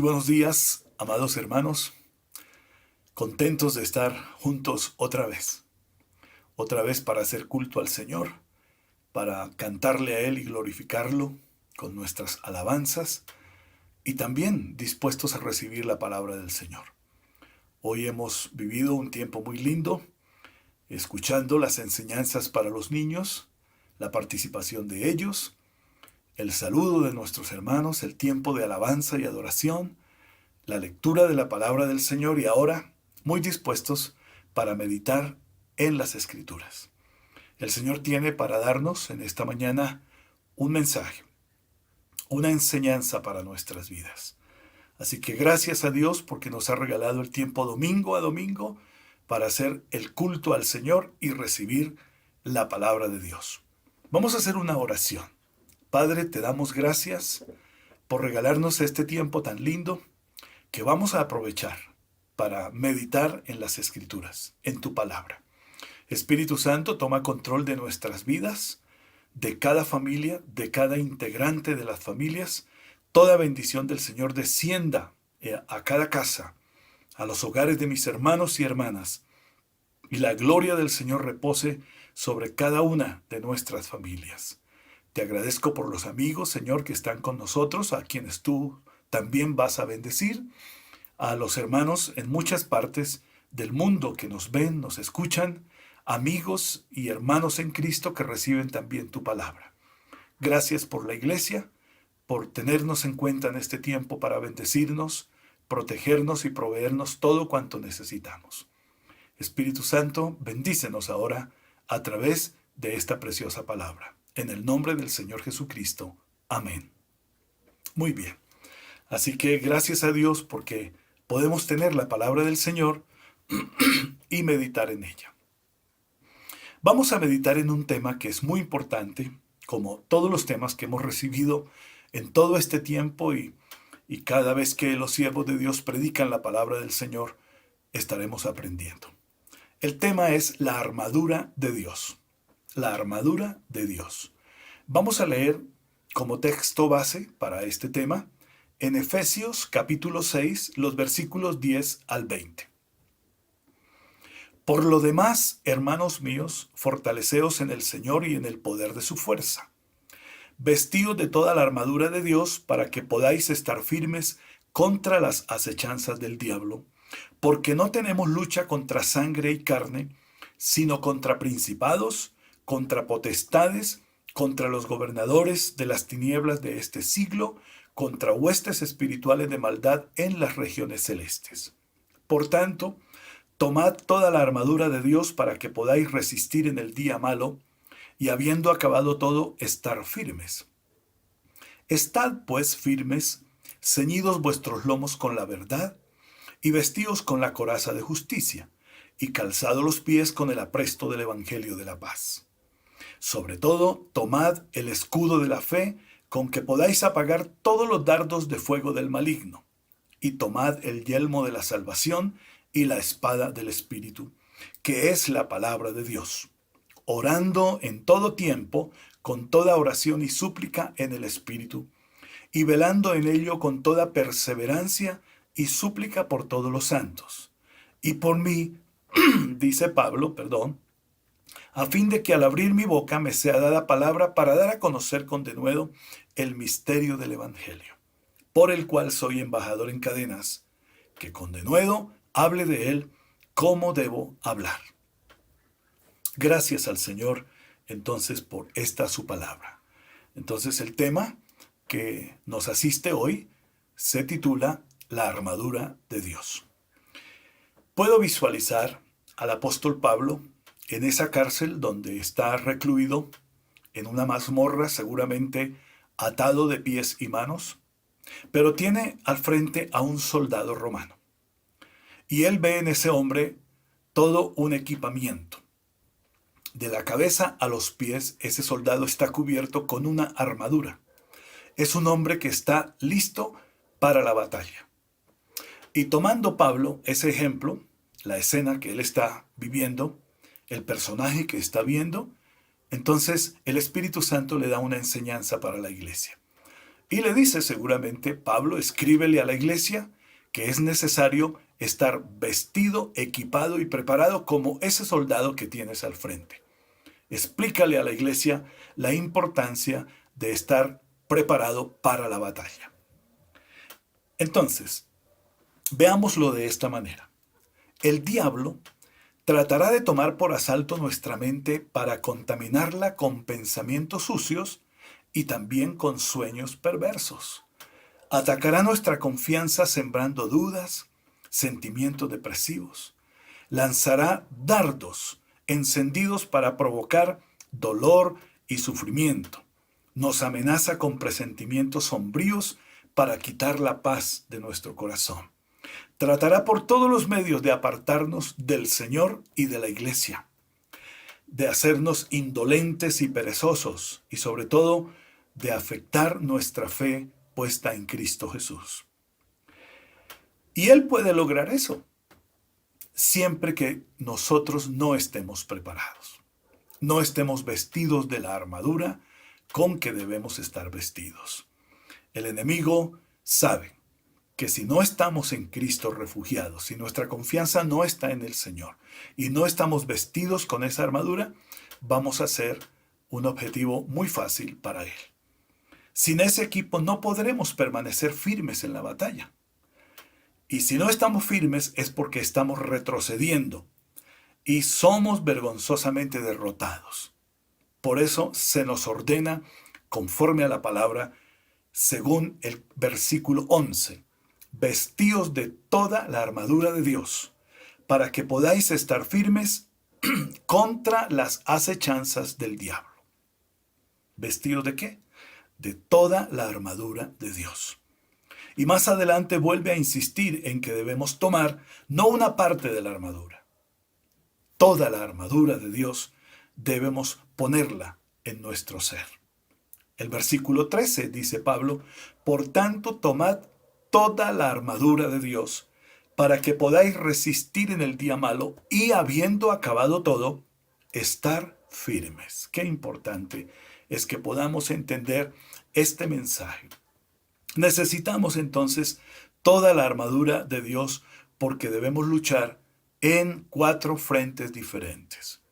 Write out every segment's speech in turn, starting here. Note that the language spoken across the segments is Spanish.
buenos días, amados hermanos, contentos de estar juntos otra vez para hacer culto al Señor, para cantarle a Él y glorificarlo con nuestras alabanzas y también dispuestos a recibir la palabra del Señor. Hoy hemos vivido un tiempo muy lindo, escuchando las enseñanzas para los niños, la participación de ellos, el saludo de nuestros hermanos, el tiempo de alabanza y adoración, la lectura de la palabra del Señor y ahora muy dispuestos para meditar en las Escrituras. El Señor tiene para darnos en esta mañana un mensaje, una enseñanza para nuestras vidas. Así que gracias a Dios porque nos ha regalado el tiempo domingo a domingo para hacer el culto al Señor y recibir la palabra de Dios. Vamos a hacer una oración. Padre, te damos gracias por regalarnos este tiempo tan lindo que vamos a aprovechar para meditar en las Escrituras, en tu palabra. Espíritu Santo, toma control de nuestras vidas, de cada familia, de cada integrante de las familias. Toda bendición del Señor descienda a cada casa, a los hogares de mis hermanos y hermanas, y la gloria del Señor repose sobre cada una de nuestras familias. Te agradezco por los amigos, Señor, que están con nosotros, a quienes tú también vas a bendecir, a los hermanos en muchas partes del mundo que nos ven, nos escuchan, amigos y hermanos en Cristo que reciben también tu palabra. Gracias por la iglesia, por tenernos en cuenta en este tiempo para bendecirnos, protegernos y proveernos todo cuanto necesitamos. Espíritu Santo, bendícenos ahora a través de esta preciosa palabra. En el nombre del Señor Jesucristo. Amén. Muy bien. Así que gracias a Dios porque podemos tener la palabra del Señor y meditar en ella. Vamos a meditar en un tema que es muy importante, como todos los temas que hemos recibido en todo este tiempo y cada vez que los siervos de Dios predican la palabra del Señor, estaremos aprendiendo. El tema es la armadura de Dios. La armadura de Dios. Vamos a leer como texto base para este tema en Efesios capítulo 6, los versículos 10 al 20. Por lo demás, hermanos míos, fortaleceos en el Señor y en el poder de su fuerza. Vestíos de toda la armadura de Dios para que podáis estar firmes contra las acechanzas del diablo, porque no tenemos lucha contra sangre y carne, sino contra principados, contra potestades, contra los gobernadores de las tinieblas de este siglo, contra huestes espirituales de maldad en las regiones celestes. Por tanto, tomad toda la armadura de Dios para que podáis resistir en el día malo, y habiendo acabado todo, estar firmes. Estad pues firmes, ceñidos vuestros lomos con la verdad, y vestíos con la coraza de justicia, y calzados los pies con el apresto del evangelio de la paz. Sobre todo, tomad el escudo de la fe, con que podáis apagar todos los dardos de fuego del maligno. Y tomad el yelmo de la salvación y la espada del Espíritu, que es la palabra de Dios, orando en todo tiempo, con toda oración y súplica en el Espíritu, y velando en ello con toda perseverancia y súplica por todos los santos. Y por mí, dice Pablo, a fin de que al abrir mi boca me sea dada palabra para dar a conocer con denuedo el misterio del Evangelio, por el cual soy embajador en cadenas, que con denuedo hable de él cómo debo hablar. Gracias al Señor, entonces, por esta su palabra. Entonces, el tema que nos asiste hoy se titula La armadura de Dios. Puedo visualizar al apóstol Pablo en esa cárcel donde está recluido, en una mazmorra seguramente atado de pies y manos, pero tiene al frente a un soldado romano. Y él ve en ese hombre todo un equipamiento. De la cabeza a los pies, ese soldado está cubierto con una armadura. Es un hombre que está listo para la batalla. Y tomando Pablo ese ejemplo, la escena que él está viviendo, el personaje que está viendo, entonces el Espíritu Santo le da una enseñanza para la iglesia. Y le dice seguramente, Pablo, escríbele a la iglesia que es necesario estar vestido, equipado y preparado como ese soldado que tienes al frente. Explícale a la iglesia la importancia de estar preparado para la batalla. Entonces, veámoslo de esta manera. El diablo tratará de tomar por asalto nuestra mente para contaminarla con pensamientos sucios y también con sueños perversos. Atacará nuestra confianza sembrando dudas, sentimientos depresivos. Lanzará dardos encendidos para provocar dolor y sufrimiento. Nos amenaza con presentimientos sombríos para quitar la paz de nuestro corazón. Tratará por todos los medios de apartarnos del Señor y de la iglesia, de hacernos indolentes y perezosos y sobre todo de afectar nuestra fe puesta en Cristo Jesús. Y Él puede lograr eso siempre que nosotros no estemos preparados, no estemos vestidos de la armadura con que debemos estar vestidos. El enemigo sabe que si no estamos en Cristo refugiados, si nuestra confianza no está en el Señor y no estamos vestidos con esa armadura, vamos a ser un objetivo muy fácil para Él. Sin ese equipo no podremos permanecer firmes en la batalla. Y si no estamos firmes es porque estamos retrocediendo y somos vergonzosamente derrotados. Por eso se nos ordena, conforme a la palabra, según el versículo 11, vestíos de toda la armadura de Dios, para que podáis estar firmes contra las acechanzas del diablo. ¿Vestidos de qué? De toda la armadura de Dios. Y más adelante vuelve a insistir en que debemos tomar no una parte de la armadura. Toda la armadura de Dios debemos ponerla en nuestro ser. El versículo 13 dice Pablo, por tanto tomad toda la armadura de Dios para que podáis resistir en el día malo y habiendo acabado todo, estar firmes. Qué importante es que podamos entender este mensaje. Necesitamos entonces toda la armadura de Dios porque debemos luchar en 4 frentes diferentes.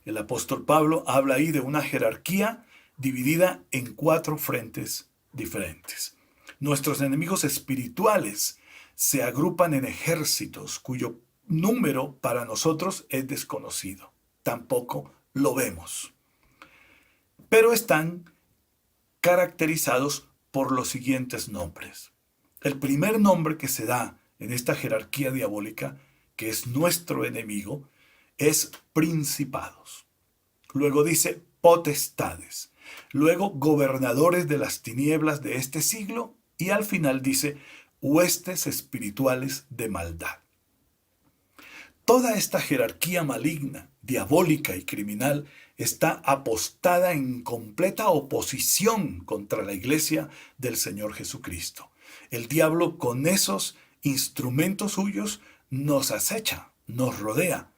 El apóstol Pablo habla ahí de una jerarquía dividida en 4 frentes diferentes. Nuestros enemigos espirituales se agrupan en ejércitos cuyo número para nosotros es desconocido. Tampoco lo vemos. Pero están caracterizados por los siguientes nombres. El primer nombre que se da en esta jerarquía diabólica, que es nuestro enemigo, es principados. Luego dice potestades. Luego gobernadores de las tinieblas de este siglo. Y al final dice huestes espirituales de maldad. Toda esta jerarquía maligna, diabólica y criminal está apostada en completa oposición contra la iglesia del Señor Jesucristo. El diablo con esos instrumentos suyos nos acecha, nos rodea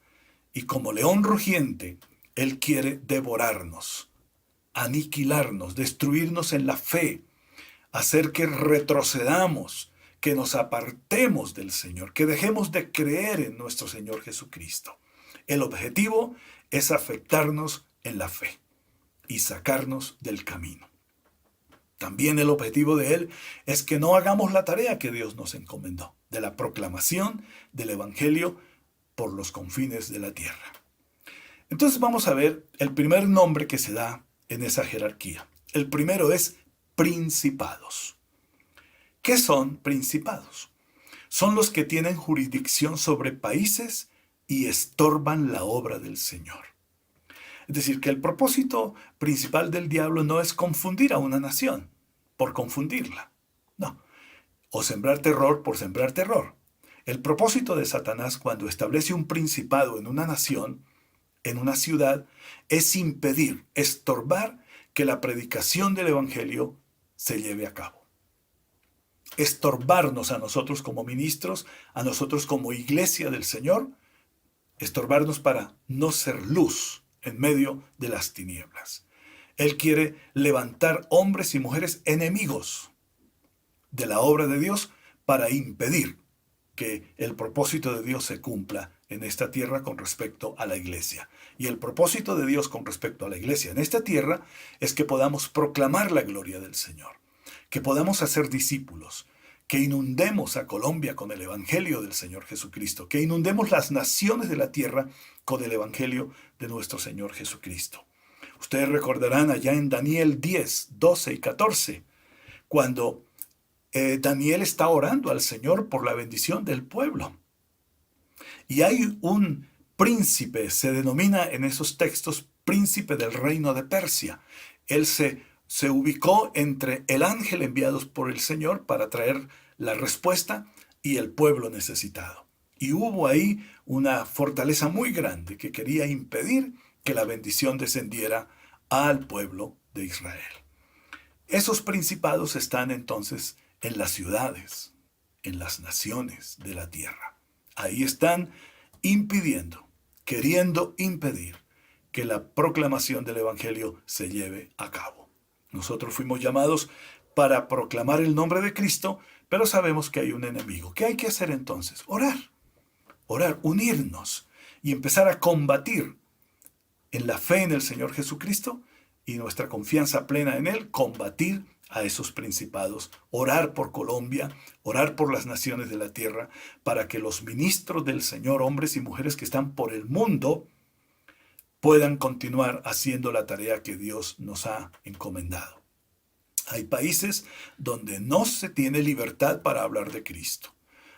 y como león rugiente, él quiere devorarnos, aniquilarnos, destruirnos en la fe, hacer que retrocedamos, que nos apartemos del Señor, que dejemos de creer en nuestro Señor Jesucristo. El objetivo es afectarnos en la fe y sacarnos del camino. También el objetivo de él es que no hagamos la tarea que Dios nos encomendó, de la proclamación del Evangelio por los confines de la tierra. Entonces vamos a ver el primer nombre que se da en esa jerarquía. El primero es principados. ¿Qué son principados? Son los que tienen jurisdicción sobre países y estorban la obra del Señor. Es decir, que el propósito principal del diablo no es confundir a una nación por confundirla. No. O sembrar terror por sembrar terror. El propósito de Satanás cuando establece un principado en una nación, en una ciudad, es impedir, estorbar que la predicación del Evangelio se lleve a cabo. Estorbarnos a nosotros como ministros, a nosotros como iglesia del Señor, estorbarnos para no ser luz en medio de las tinieblas. Él quiere levantar hombres y mujeres enemigos de la obra de Dios para impedir que el propósito de Dios se cumpla en esta tierra con respecto a la iglesia. Y el propósito de Dios con respecto a la iglesia en esta tierra es que podamos proclamar la gloria del Señor, que podamos hacer discípulos, que inundemos a Colombia con el Evangelio del Señor Jesucristo, que inundemos las naciones de la tierra con el Evangelio de nuestro Señor Jesucristo. Ustedes recordarán allá en Daniel 10, 12 y 14, cuando Daniel está orando al Señor por la bendición del pueblo. Y hay un príncipe, se denomina en esos textos príncipe del reino de Persia. Él se ubicó entre el ángel enviado por el Señor para traer la respuesta y el pueblo necesitado. Y hubo ahí una fortaleza muy grande que quería impedir que la bendición descendiera al pueblo de Israel. Esos principados están entonces en las ciudades, en las naciones de la tierra. Ahí están impidiendo, queriendo impedir que la proclamación del Evangelio se lleve a cabo. Nosotros fuimos llamados para proclamar el nombre de Cristo, pero sabemos que hay un enemigo. ¿Qué hay que hacer entonces? Orar, unirnos y empezar a combatir en la fe en el Señor Jesucristo y nuestra confianza plena en Él, combatir a esos principados, orar por Colombia, orar por las naciones de la tierra, para que los ministros del Señor, hombres y mujeres que están por el mundo, puedan continuar haciendo la tarea que Dios nos ha encomendado. Hay países donde no se tiene libertad para hablar de Cristo.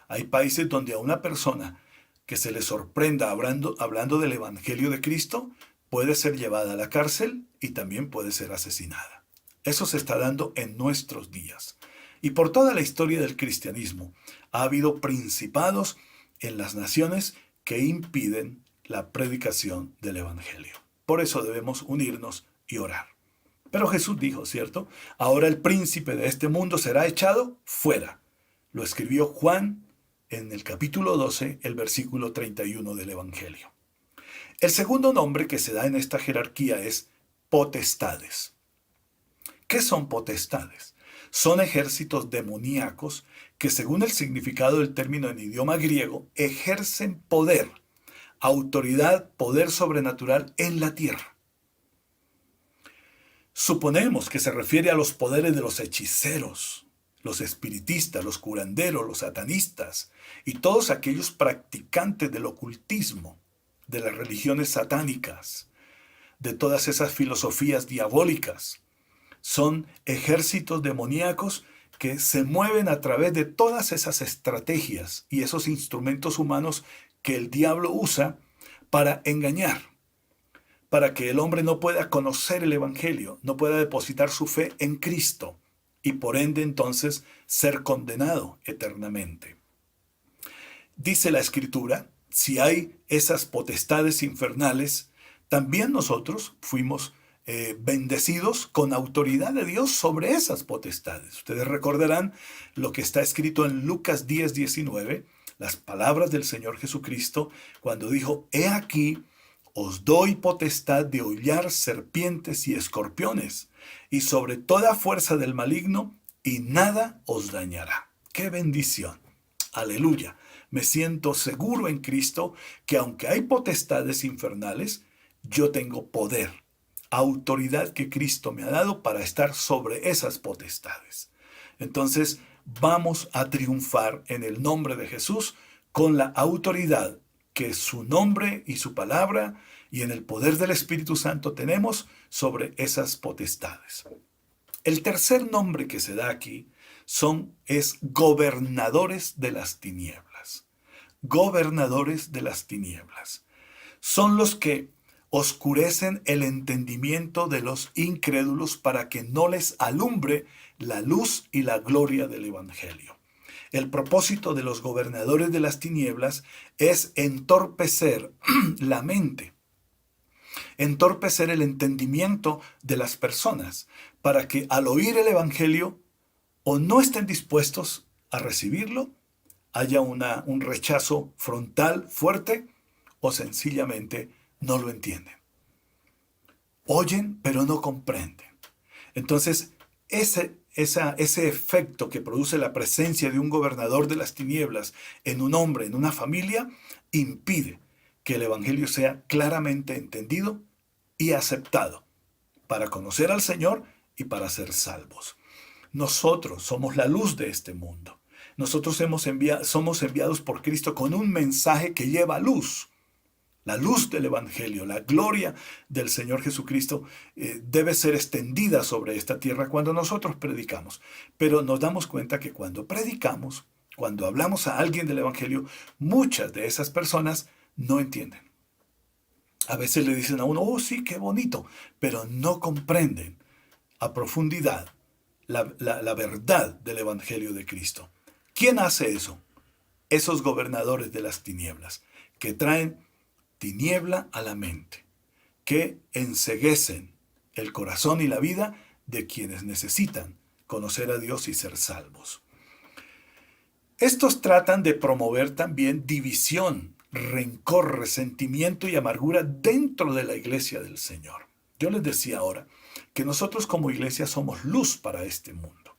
Hay países donde a una persona que se le sorprenda hablando del Evangelio de Cristo puede ser llevada a la cárcel y también puede ser asesinada. Eso se está dando en nuestros días. Y por toda la historia del cristianismo ha habido principados en las naciones que impiden la predicación del Evangelio. Por eso debemos unirnos y orar. Pero Jesús dijo, ¿cierto? Ahora el príncipe de este mundo será echado fuera. Lo escribió Juan en el capítulo 12, el versículo 31 del Evangelio. El segundo nombre que se da en esta jerarquía es potestades. ¿Qué son potestades? Son ejércitos demoníacos que, según el significado del término en idioma griego, ejercen poder, autoridad, poder sobrenatural en la tierra. Suponemos que se refiere a los poderes de los hechiceros, los espiritistas, los curanderos, los satanistas y todos aquellos practicantes del ocultismo, de las religiones satánicas, de todas esas filosofías diabólicas. Son ejércitos demoníacos que se mueven a través de todas esas estrategias y esos instrumentos humanos que el diablo usa para engañar, para que el hombre no pueda conocer el Evangelio, no pueda depositar su fe en Cristo y por ende entonces ser condenado eternamente. Dice la Escritura, si hay esas potestades infernales, también nosotros fuimos bendecidos con autoridad de Dios sobre esas potestades. Ustedes recordarán lo que está escrito en Lucas 10, 19, las palabras del Señor Jesucristo, cuando dijo, he aquí, os doy potestad de hollar serpientes y escorpiones, y sobre toda fuerza del maligno, y nada os dañará. ¡Qué bendición! ¡Aleluya! Me siento seguro en Cristo que aunque hay potestades infernales, yo tengo poder, autoridad que Cristo me ha dado para estar sobre esas potestades. Entonces, vamos a triunfar en el nombre de Jesús con la autoridad que su nombre y su palabra y en el poder del Espíritu Santo tenemos sobre esas potestades. El tercer nombre que se da aquí es gobernadores de las tinieblas. Gobernadores de las tinieblas. Son los que oscurecen el entendimiento de los incrédulos para que no les alumbre la luz y la gloria del Evangelio. El propósito de los gobernadores de las tinieblas es entorpecer la mente, entorpecer el entendimiento de las personas, para que al oír el Evangelio o no estén dispuestos a recibirlo, haya un rechazo frontal fuerte o sencillamente no lo entienden. Oyen, pero no comprenden. Entonces, ese efecto que produce la presencia de un gobernador de las tinieblas en un hombre, en una familia, impide que el Evangelio sea claramente entendido y aceptado para conocer al Señor y para ser salvos. Nosotros somos la luz de este mundo. Nosotros somos enviados por Cristo con un mensaje que lleva luz. La luz del Evangelio, la gloria del Señor Jesucristo debe ser extendida sobre esta tierra cuando nosotros predicamos. Pero nos damos cuenta que cuando predicamos, cuando hablamos a alguien del Evangelio, muchas de esas personas no entienden. A veces le dicen a uno, oh sí, qué bonito, pero no comprenden a profundidad la verdad del Evangelio de Cristo. ¿Quién hace eso? Esos gobernadores de las tinieblas, que traen tiniebla a la mente, que enceguecen el corazón y la vida de quienes necesitan conocer a Dios y ser salvos. Estos tratan de promover también división, rencor, resentimiento y amargura dentro de la iglesia del Señor. Yo les decía ahora que nosotros como iglesia somos luz para este mundo.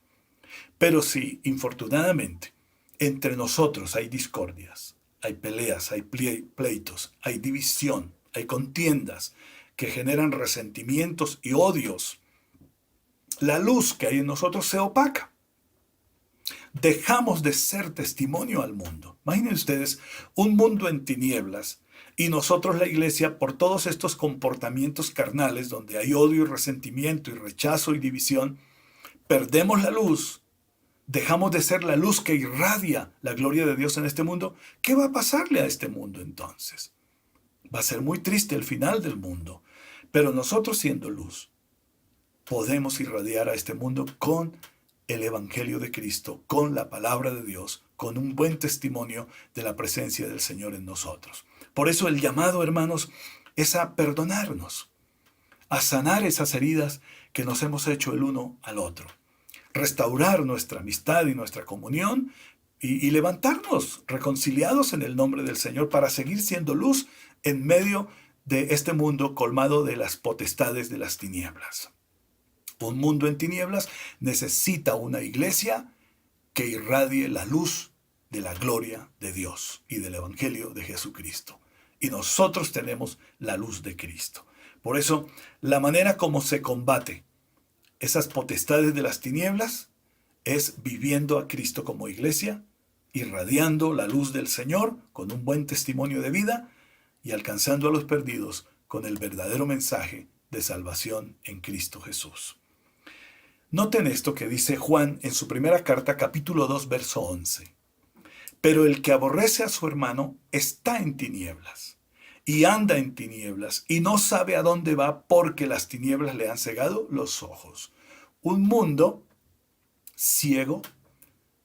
Pero si, infortunadamente, entre nosotros hay discordias, hay peleas, hay pleitos, hay división, hay contiendas que generan resentimientos y odios, la luz que hay en nosotros se opaca. Dejamos de ser testimonio al mundo. Imaginen ustedes un mundo en tinieblas y nosotros la iglesia, por todos estos comportamientos carnales donde hay odio y resentimiento y rechazo y división, perdemos la luz, dejamos de ser la luz que irradia la gloria de Dios en este mundo. ¿Qué va a pasarle a este mundo entonces? Va a ser muy triste el final del mundo, pero nosotros siendo luz, podemos irradiar a este mundo con el Evangelio de Cristo, con la palabra de Dios, con un buen testimonio de la presencia del Señor en nosotros. Por eso el llamado, hermanos, es a perdonarnos, a sanar esas heridas que nos hemos hecho el uno al otro, restaurar nuestra amistad y nuestra comunión y levantarnos reconciliados en el nombre del Señor para seguir siendo luz en medio de este mundo colmado de las potestades de las tinieblas. Un mundo en tinieblas necesita una iglesia que irradie la luz de la gloria de Dios y del Evangelio de Jesucristo. Y nosotros tenemos la luz de Cristo. Por eso, la manera como se combate esas potestades de las tinieblas es viviendo a Cristo como iglesia, irradiando la luz del Señor con un buen testimonio de vida y alcanzando a los perdidos con el verdadero mensaje de salvación en Cristo Jesús. Noten esto que dice Juan en su primera carta, capítulo 2, verso 11. Pero el que aborrece a su hermano está en tinieblas, y anda en tinieblas, y no sabe a dónde va porque las tinieblas le han cegado los ojos. Un mundo ciego,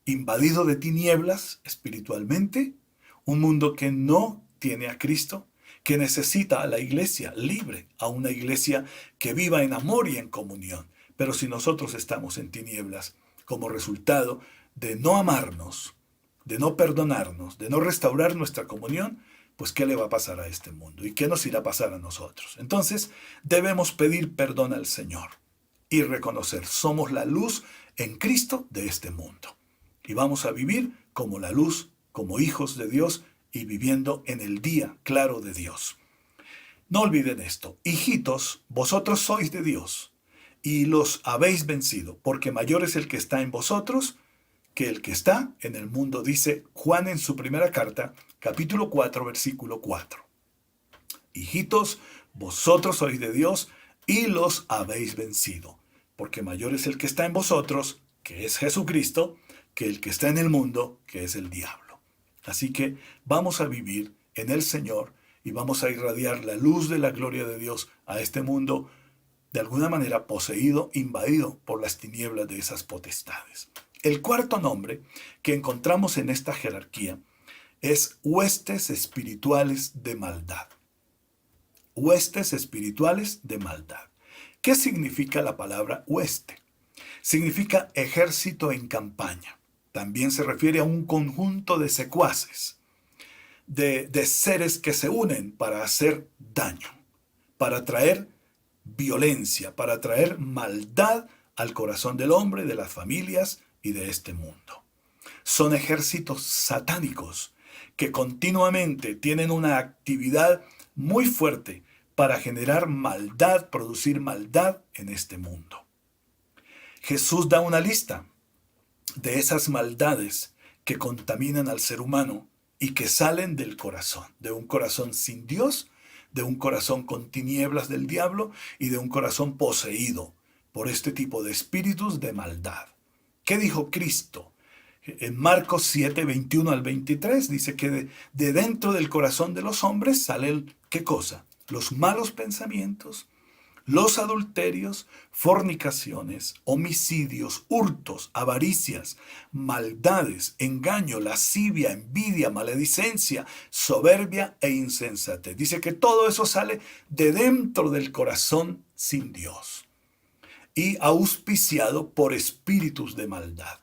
invadido de tinieblas espiritualmente, un mundo que no tiene a Cristo, que necesita a la iglesia libre, a una iglesia que viva en amor y en comunión. Pero si nosotros estamos en tinieblas como resultado de no amarnos, de no perdonarnos, de no restaurar nuestra comunión, pues ¿qué le va a pasar a este mundo? ¿Y qué nos irá a pasar a nosotros? Entonces debemos pedir perdón al Señor y reconocer, somos la luz en Cristo de este mundo. Y vamos a vivir como la luz, como hijos de Dios y viviendo en el día claro de Dios. No olviden esto, hijitos, vosotros sois de Dios y los habéis vencido, porque mayor es el que está en vosotros que el que está en el mundo, dice Juan en su primera carta, capítulo 4, versículo 4. Hijitos, vosotros sois de Dios y los habéis vencido, porque mayor es el que está en vosotros, que es Jesucristo, que el que está en el mundo, que es el diablo. Así que vamos a vivir en el Señor y vamos a irradiar la luz de la gloria de Dios a este mundo, de alguna manera poseído, invadido por las tinieblas de esas potestades. El cuarto nombre que encontramos en esta jerarquía es huestes espirituales de maldad. Huestes espirituales de maldad. ¿Qué significa la palabra hueste? Significa ejército en campaña. También se refiere a un conjunto de secuaces, de seres que se unen para hacer daño, para traer violencia, para traer maldad al corazón del hombre, de las familias y de este mundo. Son ejércitos satánicos que continuamente tienen una actividad muy fuerte para generar maldad, producir maldad en este mundo. Jesús da una lista de esas maldades que contaminan al ser humano y que salen del corazón, de un corazón sin Dios, de un corazón con tinieblas del diablo y de un corazón poseído por este tipo de espíritus de maldad. ¿Qué dijo Cristo? En Marcos 7, 21 al 23 dice que de dentro del corazón de los hombres salen, ¿qué cosa? Los malos pensamientos, los adulterios, fornicaciones, homicidios, hurtos, avaricias, maldades, engaño, lascivia, envidia, maledicencia, soberbia e insensatez. Dice que todo eso sale de dentro del corazón sin Dios y auspiciado por espíritus de maldad,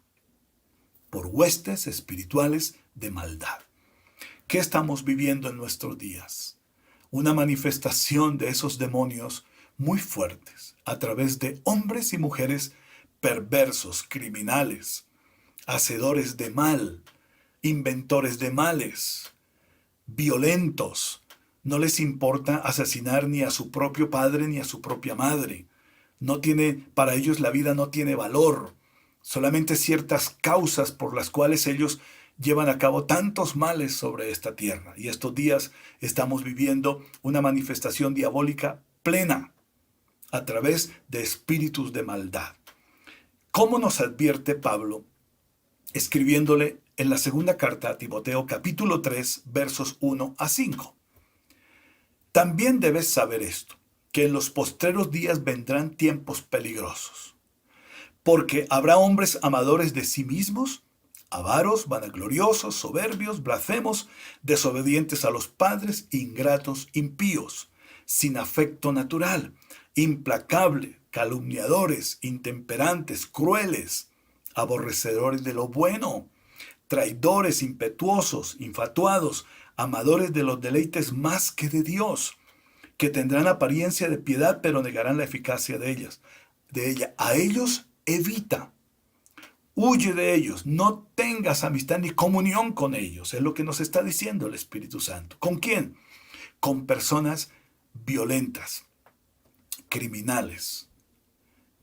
por huestes espirituales de maldad. ¿Qué estamos viviendo en nuestros días? Una manifestación de esos demonios muy fuertes a través de hombres y mujeres perversos, criminales, hacedores de mal, inventores de males, violentos. No les importa asesinar ni a su propio padre ni a su propia madre. Para ellos la vida no tiene valor. Solamente ciertas causas por las cuales ellos llevan a cabo tantos males sobre esta tierra. Y estos días estamos viviendo una manifestación diabólica plena a través de espíritus de maldad. ¿Cómo nos advierte Pablo escribiéndole en la segunda carta a Timoteo capítulo 3 versos 1 a 5? También debes saber esto, que en los postreros días vendrán tiempos peligrosos, porque habrá hombres amadores de sí mismos, avaros, vanagloriosos, soberbios, blasfemos, desobedientes a los padres, ingratos, impíos, sin afecto natural, implacable, calumniadores, intemperantes, crueles, aborrecedores de lo bueno, traidores, impetuosos, infatuados, amadores de los deleites más que de Dios, que tendrán apariencia de piedad, pero negarán la eficacia de ella. A ellos evita, huye de ellos, no tengas amistad ni comunión con ellos. Es lo que nos está diciendo el Espíritu Santo. ¿Con quién? Con personas violentas, criminales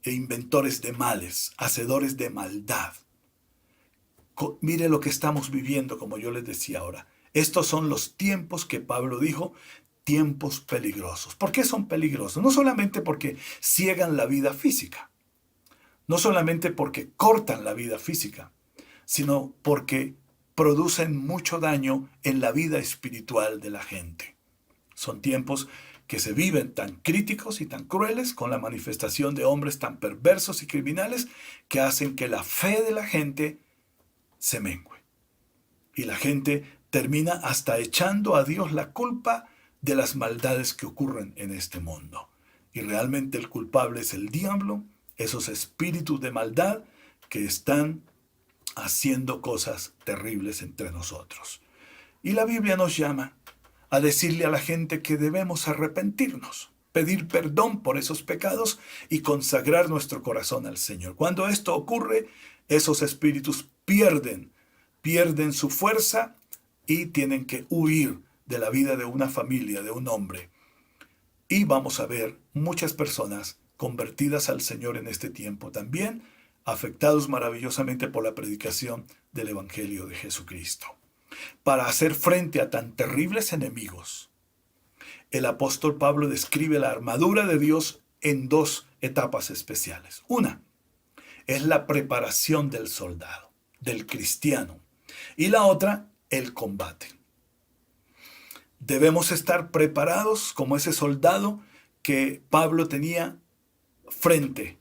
e inventores de males, hacedores de maldad. Mire lo que estamos viviendo, como yo les decía ahora. Estos son los tiempos que Pablo dijo, tiempos peligrosos. ¿Por qué son peligrosos? No solamente porque ciegan la vida física, no solamente porque cortan la vida física, sino porque producen mucho daño en la vida espiritual de la gente. Son tiempos que se viven tan críticos y tan crueles con la manifestación de hombres tan perversos y criminales que hacen que la fe de la gente se mengue. Y la gente termina hasta echando a Dios la culpa de las maldades que ocurren en este mundo. Y realmente el culpable es el diablo, esos espíritus de maldad que están haciendo cosas terribles entre nosotros. Y la Biblia nos llama a decirle a la gente que debemos arrepentirnos, pedir perdón por esos pecados y consagrar nuestro corazón al Señor. Cuando esto ocurre, esos espíritus pierden su fuerza y tienen que huir de la vida de una familia, de un hombre. Y vamos a ver muchas personas convertidas al Señor en este tiempo también, afectados maravillosamente por la predicación del Evangelio de Jesucristo. Para hacer frente a tan terribles enemigos, el apóstol Pablo describe la armadura de Dios en dos etapas especiales. Una es la preparación del soldado, del cristiano, y la otra, el combate. Debemos estar preparados como ese soldado que Pablo tenía frente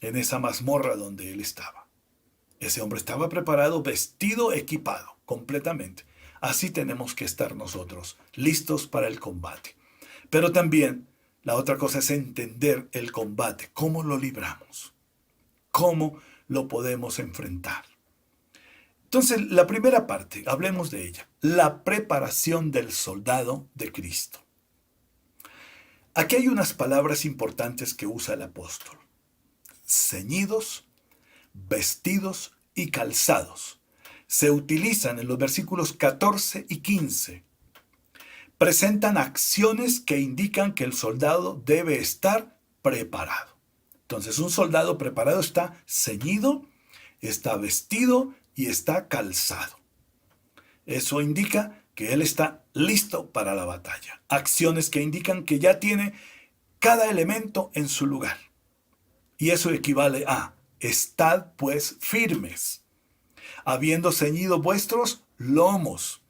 en esa mazmorra donde él estaba. Ese hombre estaba preparado, vestido, equipado, completamente. Así tenemos que estar nosotros, listos para el combate. Pero también la otra cosa es entender el combate, cómo lo libramos, cómo lo podemos enfrentar. Entonces, la primera parte, hablemos de ella, la preparación del soldado de Cristo. Aquí hay unas palabras importantes que usa el apóstol. ceñidos, vestidos y calzados. Se utilizan en los versículos 14 y 15. Presentan acciones que indican que el soldado debe estar preparado. Entonces, un soldado preparado está ceñido, está vestido y está calzado. Eso indica que él está listo para la batalla. Acciones que indican que ya tiene cada elemento en su lugar. Y eso equivale a: estad pues firmes, habiendo ceñido vuestros lomos,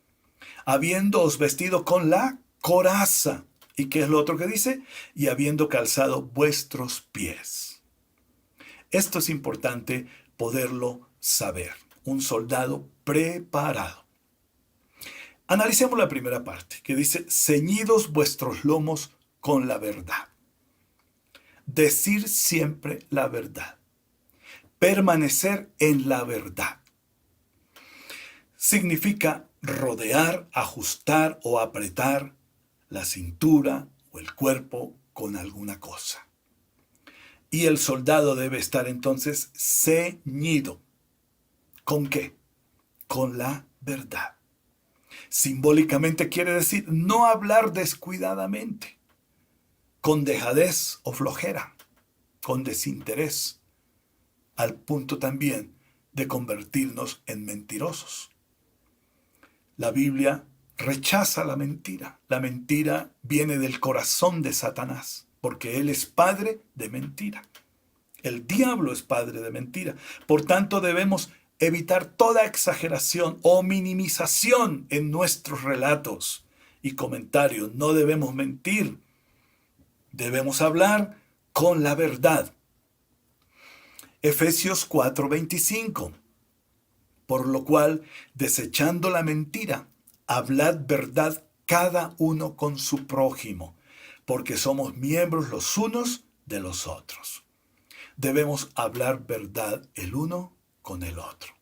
habiéndoos vestido con la coraza. ¿Y qué es lo otro que dice? Y habiendo calzado vuestros pies. Esto es importante poderlo saber. Un soldado preparado. Analicemos la primera parte, que dice: ceñidos vuestros lomos con la verdad. Decir siempre la verdad. Permanecer en la verdad. Significa rodear, ajustar o apretar la cintura o el cuerpo con alguna cosa. Y el soldado debe estar entonces ceñido. ¿Con qué? Con la verdad. Simbólicamente quiere decir no hablar descuidadamente, con dejadez o flojera, con desinterés, al punto también de convertirnos en mentirosos. La Biblia rechaza la mentira. La mentira viene del corazón de Satanás, porque él es padre de mentira. El diablo es padre de mentira. Por tanto, debemos evitar toda exageración o minimización en nuestros relatos y comentarios. No debemos mentir. Debemos hablar con la verdad. Efesios 4:25. Por lo cual, desechando la mentira, hablad verdad cada uno con su prójimo, porque somos miembros los unos de los otros. Debemos hablar verdad el uno con el otro.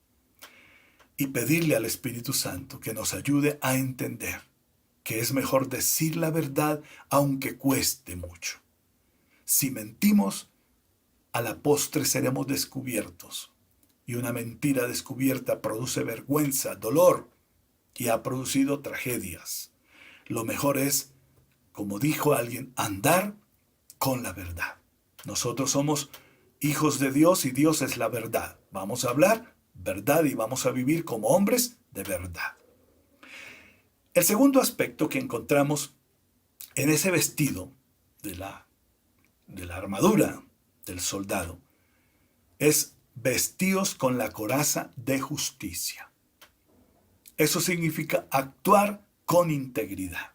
Y pedirle al Espíritu Santo que nos ayude a entender que es mejor decir la verdad aunque cueste mucho. Si mentimos, a la postre seremos descubiertos. Y una mentira descubierta produce vergüenza, dolor y ha producido tragedias. Lo mejor es, como dijo alguien, andar con la verdad. Nosotros somos hijos de Dios y Dios es la verdad. Vamos a hablar verdad y vamos a vivir como hombres de verdad. El segundo aspecto que encontramos en ese vestido de la armadura del soldado es vestidos con la coraza de justicia. Eso significa actuar con integridad.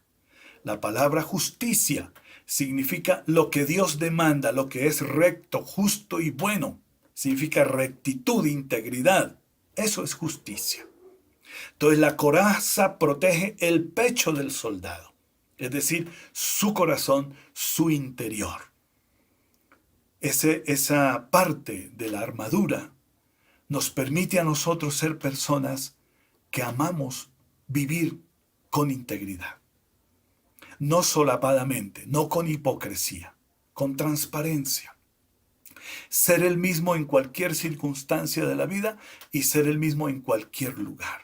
La palabra justicia significa lo que Dios demanda, lo que es recto, justo y bueno. Significa rectitud, integridad. Eso es justicia. Entonces la coraza protege el pecho del soldado, es decir, su corazón, su interior. Esa parte de la armadura nos permite a nosotros ser personas que amamos vivir con integridad. No solapadamente, no con hipocresía, con transparencia. Ser el mismo en cualquier circunstancia de la vida y ser el mismo en cualquier lugar.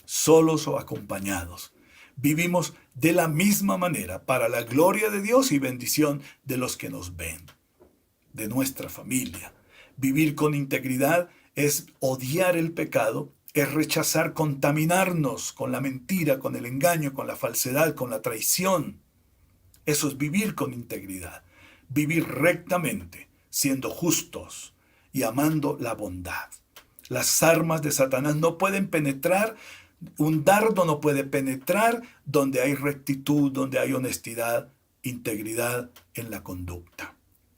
Solos o acompañados. Vivimos de la misma manera para la gloria de Dios y bendición de los que nos ven, de nuestra familia. Vivir con integridad es odiar el pecado, es rechazar contaminarnos con la mentira, con el engaño, con la falsedad, con la traición. Eso es vivir con integridad, vivir rectamente, siendo justos y amando la bondad. Las armas de Satanás no pueden penetrar, un dardo no puede penetrar donde hay rectitud, donde hay honestidad, integridad en la conducta,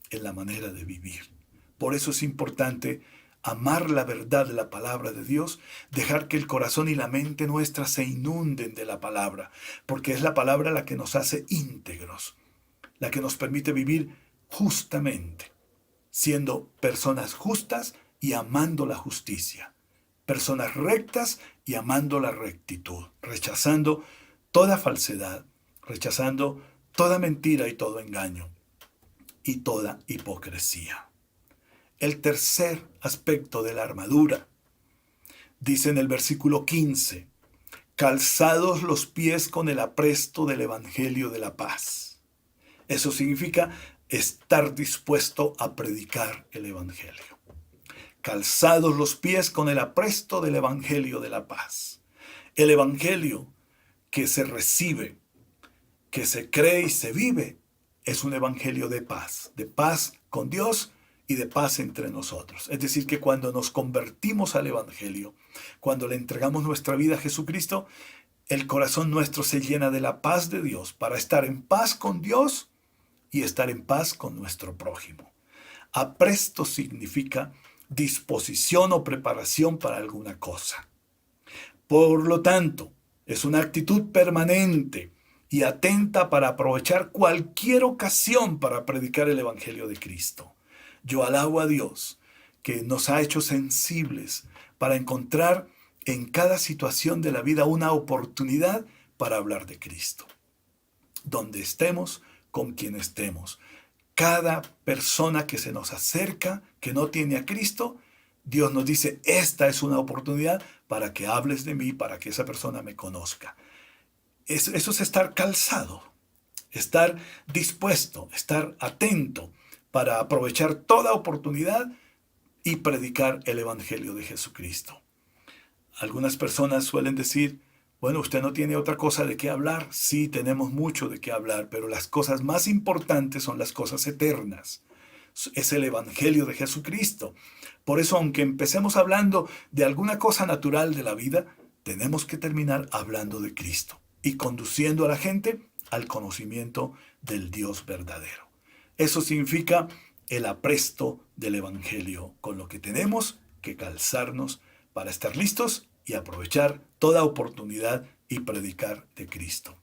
en la manera de vivir. Por eso es importante amar la verdad de la palabra de Dios, dejar que el corazón y la mente nuestra se inunden de la palabra, porque es la palabra la que nos hace íntegros, la que nos permite vivir justamente, siendo personas justas y amando la justicia, personas rectas y amando la rectitud, rechazando toda falsedad, rechazando toda mentira y todo engaño y toda hipocresía. el tercer aspecto de la armadura. Dice en el versículo 15, calzados los pies con el apresto del Evangelio de la paz. Eso significa estar dispuesto a predicar el Evangelio. Calzados los pies con el apresto del Evangelio de la paz. El Evangelio que se recibe, que se cree y se vive, es un evangelio de paz con Dios y de paz entre nosotros. Es decir, que cuando nos convertimos al evangelio, cuando le entregamos nuestra vida a Jesucristo, el corazón nuestro se llena de la paz de Dios para estar en paz con Dios y estar en paz con nuestro prójimo. Apresto significa disposición o preparación para alguna cosa. Por lo tanto, es una actitud permanente y atenta para aprovechar cualquier ocasión para predicar el Evangelio de Cristo. Yo alabo a Dios que nos ha hecho sensibles para encontrar en cada situación de la vida una oportunidad para hablar de Cristo. Donde estemos, con quien estemos. Cada persona que se nos acerca, que no tiene a Cristo, Dios nos dice, esta es una oportunidad para que hables de mí, para que esa persona me conozca. Eso es estar calzado, estar dispuesto, estar atento para aprovechar toda oportunidad y predicar el Evangelio de Jesucristo. Algunas personas suelen decir, bueno, usted no tiene otra cosa de qué hablar. Sí, tenemos mucho de qué hablar, pero las cosas más importantes son las cosas eternas. Es el Evangelio de Jesucristo. Por eso, aunque empecemos hablando de alguna cosa natural de la vida, tenemos que terminar hablando de Cristo y conduciendo a la gente al conocimiento del Dios verdadero. Eso significa el apresto del Evangelio, con lo que tenemos que calzarnos para estar listos y aprovechar toda oportunidad y predicar de Cristo.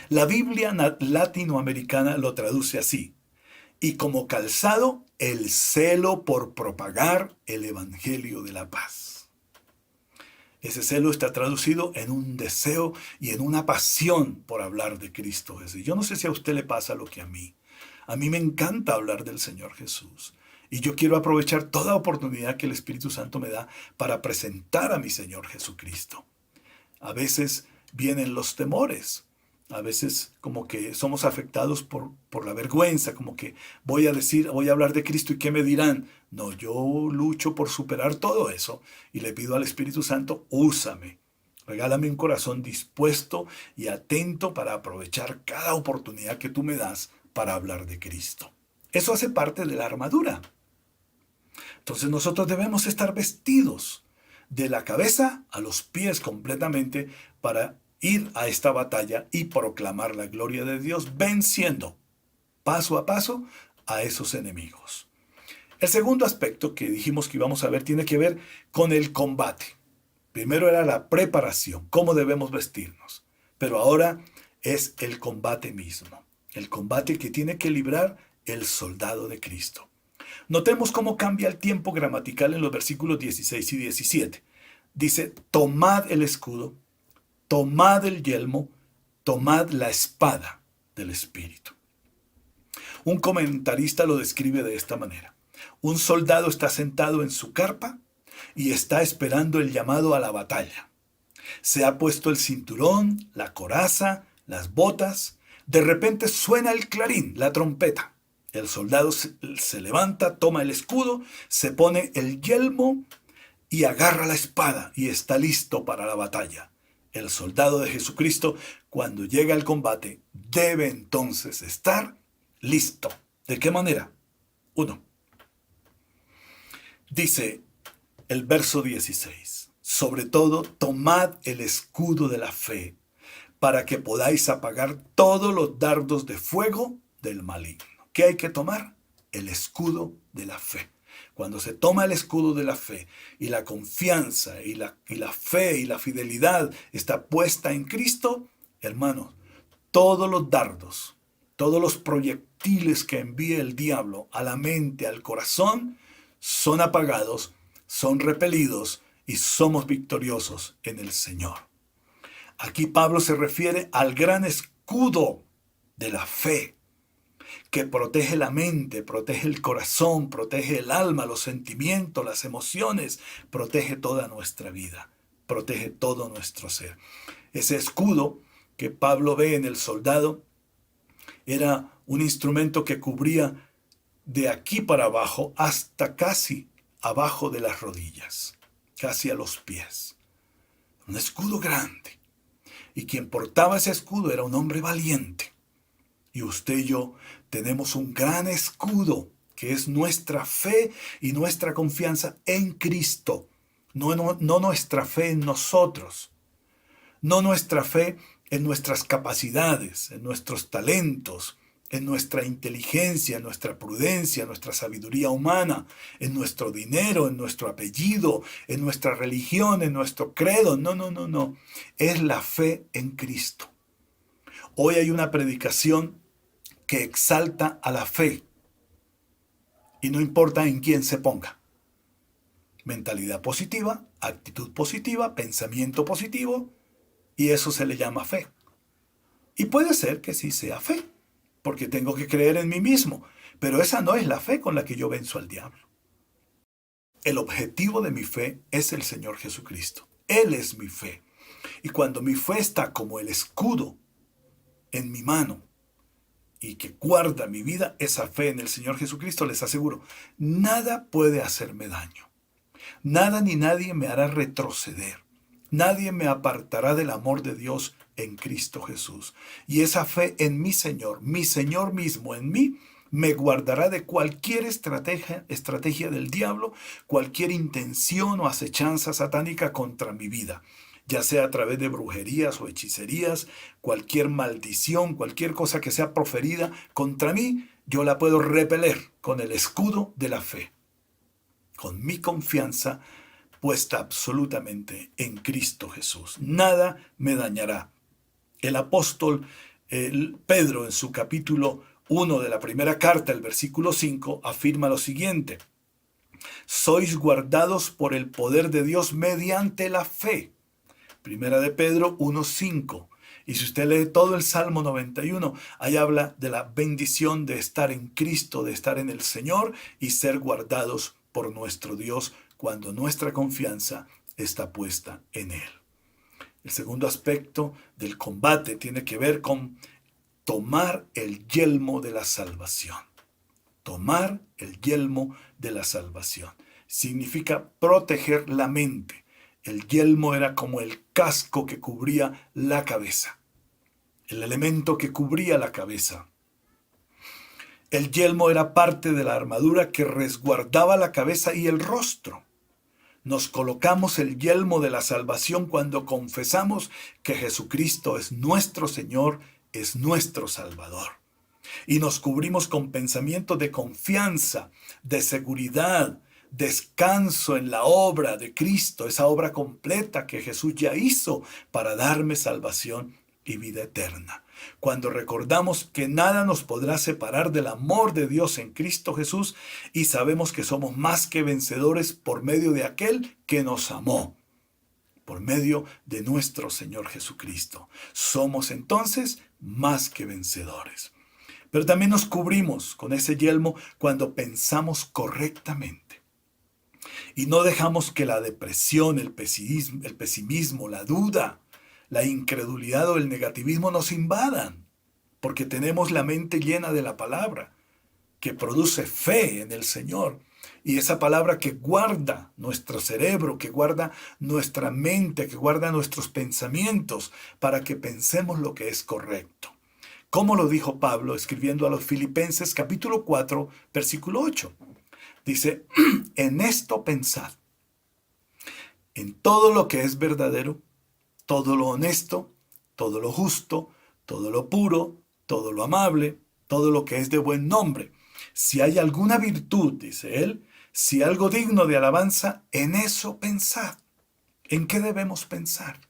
La Biblia latinoamericana lo traduce así: y como calzado, el celo por propagar el Evangelio de la paz. Ese celo está traducido en un deseo y en una pasión por hablar de Cristo Jesús. Yo no sé si a usted le pasa lo que a mí. A mí me encanta hablar del Señor Jesús. Y yo quiero aprovechar toda oportunidad que el Espíritu Santo me da para presentar a mi Señor Jesucristo. A veces vienen los temores. A veces como que somos afectados por la vergüenza, como que voy a hablar de Cristo y ¿qué me dirán? No, yo lucho por superar todo eso y le pido al Espíritu Santo, úsame. Regálame un corazón dispuesto y atento para aprovechar cada oportunidad que tú me das para hablar de Cristo. Eso hace parte de la armadura. Entonces nosotros debemos estar vestidos de la cabeza a los pies completamente para ir a esta batalla y proclamar la gloria de Dios, venciendo paso a paso a esos enemigos. El segundo aspecto que dijimos que íbamos a ver tiene que ver con el combate. Primero era la preparación, cómo debemos vestirnos, pero ahora es el combate mismo, el combate que tiene que librar el soldado de Cristo. Notemos cómo cambia el tiempo gramatical en los versículos 16 y 17. Dice, tomad el escudo, tomad el yelmo, tomad la espada del Espíritu. Un comentarista lo describe de esta manera. Un soldado está sentado en su carpa y está esperando el llamado a la batalla. Se ha puesto el cinturón, la coraza, las botas. De repente suena el clarín, la trompeta. El soldado se levanta, toma el escudo, se pone el yelmo y agarra la espada y está listo para la batalla. El soldado de Jesucristo, cuando llega al combate, debe entonces estar listo. ¿De qué manera? 1. Dice el verso 16, sobre todo, tomad el escudo de la fe, para que podáis apagar todos los dardos de fuego del maligno. ¿Qué hay que tomar? El escudo de la fe. Cuando se toma el escudo de la fe y la confianza y la fe y la fidelidad está puesta en Cristo, hermanos, todos los dardos, todos los proyectiles que envíe el diablo a la mente, al corazón, son apagados, son repelidos y somos victoriosos en el Señor. Aquí Pablo se refiere al gran escudo de la fe, que protege la mente, protege el corazón, protege el alma, los sentimientos, las emociones, protege toda nuestra vida, protege todo nuestro ser. Ese escudo que Pablo ve en el soldado era un instrumento que cubría de aquí para abajo hasta casi abajo de las rodillas, casi a los pies. Un escudo grande. Y quien portaba ese escudo era un hombre valiente. Y usted y yo tenemos un gran escudo, que es nuestra fe y nuestra confianza en Cristo. No nuestra fe en nosotros. No nuestra fe en nuestras capacidades, en nuestros talentos, en nuestra inteligencia, en nuestra prudencia, en nuestra sabiduría humana, en nuestro dinero, en nuestro apellido, en nuestra religión, en nuestro credo. No. Es la fe en Cristo. Hoy hay una predicación que exalta a la fe. Y no importa en quién se ponga. Mentalidad positiva, actitud positiva, pensamiento positivo, y eso se le llama fe. Y puede ser que sí sea fe, porque tengo que creer en mí mismo, pero esa no es la fe con la que yo venzo al diablo. El objetivo de mi fe es el Señor Jesucristo. Él es mi fe. Y cuando mi fe está como el escudo en mi mano y que guarda mi vida, esa fe en el Señor Jesucristo, les aseguro, nada puede hacerme daño. Nada ni nadie me hará retroceder. Nadie me apartará del amor de Dios en Cristo Jesús. Y esa fe en mi Señor mismo en mí, me guardará de cualquier estrategia del diablo, cualquier intención o acechanza satánica contra mi vida, ya sea a través de brujerías o hechicerías, cualquier maldición, cualquier cosa que sea proferida contra mí, yo la puedo repeler con el escudo de la fe, con mi confianza puesta absolutamente en Cristo Jesús. Nada me dañará. El apóstol Pedro, en su capítulo 1 de la primera carta, el versículo 5, afirma lo siguiente: sois guardados por el poder de Dios mediante la fe. Primera de Pedro 1:5. Y si usted lee todo el Salmo 91, ahí habla de la bendición de estar en Cristo, de estar en el Señor y ser guardados por nuestro Dios cuando nuestra confianza está puesta en Él. El segundo aspecto del combate tiene que ver con tomar el yelmo de la salvación. Tomar el yelmo de la salvación. Significa proteger la mente. El yelmo era como el casco que cubría la cabeza. El elemento que cubría la cabeza. El yelmo era parte de la armadura que resguardaba la cabeza y el rostro. Nos colocamos el yelmo de la salvación cuando confesamos que Jesucristo es nuestro Señor, es nuestro Salvador. Y nos cubrimos con pensamientos de confianza, de seguridad, descanso en la obra de Cristo, esa obra completa que Jesús ya hizo para darme salvación y vida eterna. Cuando recordamos que nada nos podrá separar del amor de Dios en Cristo Jesús y sabemos que somos más que vencedores por medio de aquel que nos amó, por medio de nuestro Señor Jesucristo. Somos entonces más que vencedores. Pero también nos cubrimos con ese yelmo cuando pensamos correctamente. Y no dejamos que la depresión, el pesimismo, la duda, la incredulidad o el negativismo nos invadan, porque tenemos la mente llena de la palabra, que produce fe en el Señor. Y esa palabra que guarda nuestro cerebro, que guarda nuestra mente, que guarda nuestros pensamientos, para que pensemos lo que es correcto. Como lo dijo Pablo escribiendo a los Filipenses capítulo 4, versículo 8. Dice, en esto pensad, en todo lo que es verdadero, todo lo honesto, todo lo justo, todo lo puro, todo lo amable, todo lo que es de buen nombre. Si hay alguna virtud, dice él, si algo digno de alabanza, en eso pensad. ¿En qué debemos pensar?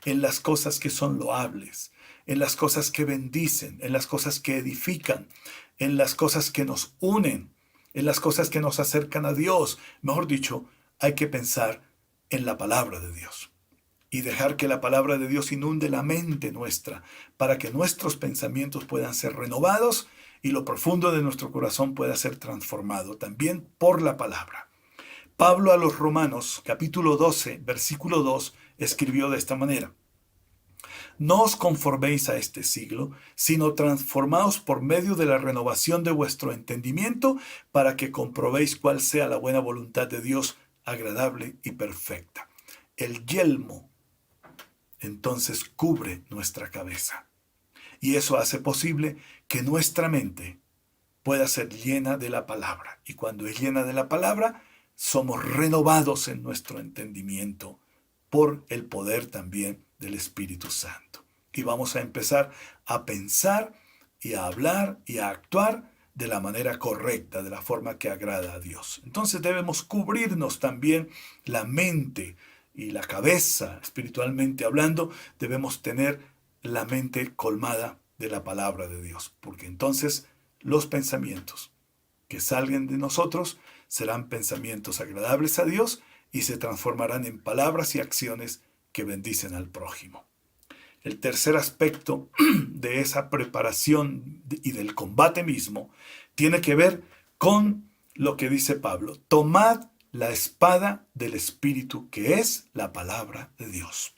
En las cosas que son loables, en las cosas que bendicen, en las cosas que edifican, en las cosas que nos unen, en las cosas que nos acercan a Dios. Mejor dicho, hay que pensar en la palabra de Dios. Y dejar que la palabra de Dios inunde la mente nuestra para que nuestros pensamientos puedan ser renovados y lo profundo de nuestro corazón pueda ser transformado también por la palabra. Pablo a los Romanos, capítulo 12, versículo 2, escribió de esta manera: No os conforméis a este siglo, sino transformaos por medio de la renovación de vuestro entendimiento, para que comprobéis cuál sea la buena voluntad de Dios, agradable y perfecta. El yelmo entonces cubre nuestra cabeza, y eso hace posible que nuestra mente pueda ser llena de la palabra. Y cuando es llena de la palabra, somos renovados en nuestro entendimiento por el poder también del Espíritu Santo. Y vamos a empezar a pensar y a hablar y a actuar de la manera correcta, de la forma que agrada a Dios. Entonces debemos cubrirnos también la mente y la cabeza, espiritualmente hablando, debemos tener la mente colmada de la palabra de Dios, porque entonces los pensamientos que salgan de nosotros serán pensamientos agradables a Dios y se transformarán en palabras y acciones que bendicen al prójimo. El tercer aspecto de esa preparación y del combate mismo tiene que ver con lo que dice Pablo: tomad la espada del Espíritu, que es la palabra de Dios.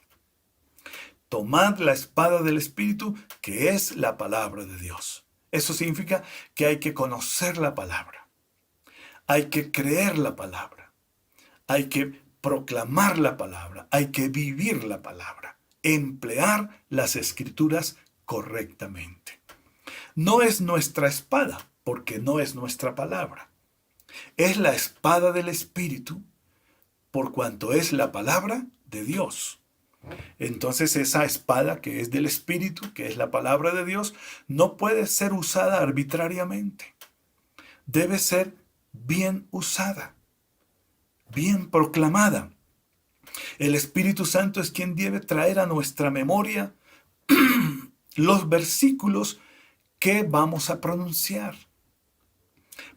Tomad la espada del Espíritu, que es la palabra de Dios. Eso significa que hay que conocer la palabra, hay que creer la palabra, hay que proclamar la palabra, hay que vivir la palabra, emplear las escrituras correctamente. No es nuestra espada, porque no es nuestra palabra. Es la espada del Espíritu, por cuanto es la palabra de Dios. Entonces esa espada que es del Espíritu, que es la palabra de Dios, no puede ser usada arbitrariamente. Debe ser bien usada, bien proclamada. El Espíritu Santo es quien debe traer a nuestra memoria los versículos que vamos a pronunciar.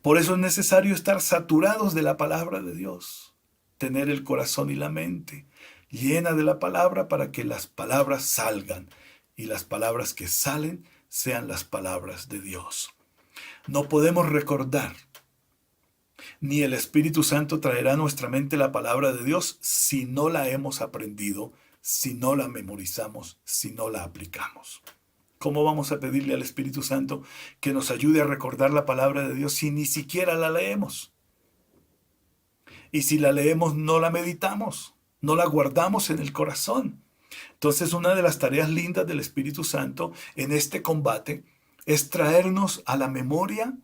Por eso es necesario estar saturados de la palabra de Dios, tener el corazón y la mente llena de la palabra para que las palabras salgan y las palabras que salen sean las palabras de Dios. No podemos recordar, ni el Espíritu Santo traerá a nuestra mente la palabra de Dios si no la hemos aprendido, si no la memorizamos, si no la aplicamos. ¿Cómo vamos a pedirle al Espíritu Santo que nos ayude a recordar la palabra de Dios si ni siquiera la leemos? Y si la leemos, no la meditamos, no la guardamos en el corazón. Entonces, una de las tareas lindas del Espíritu Santo en este combate es traernos a la memoria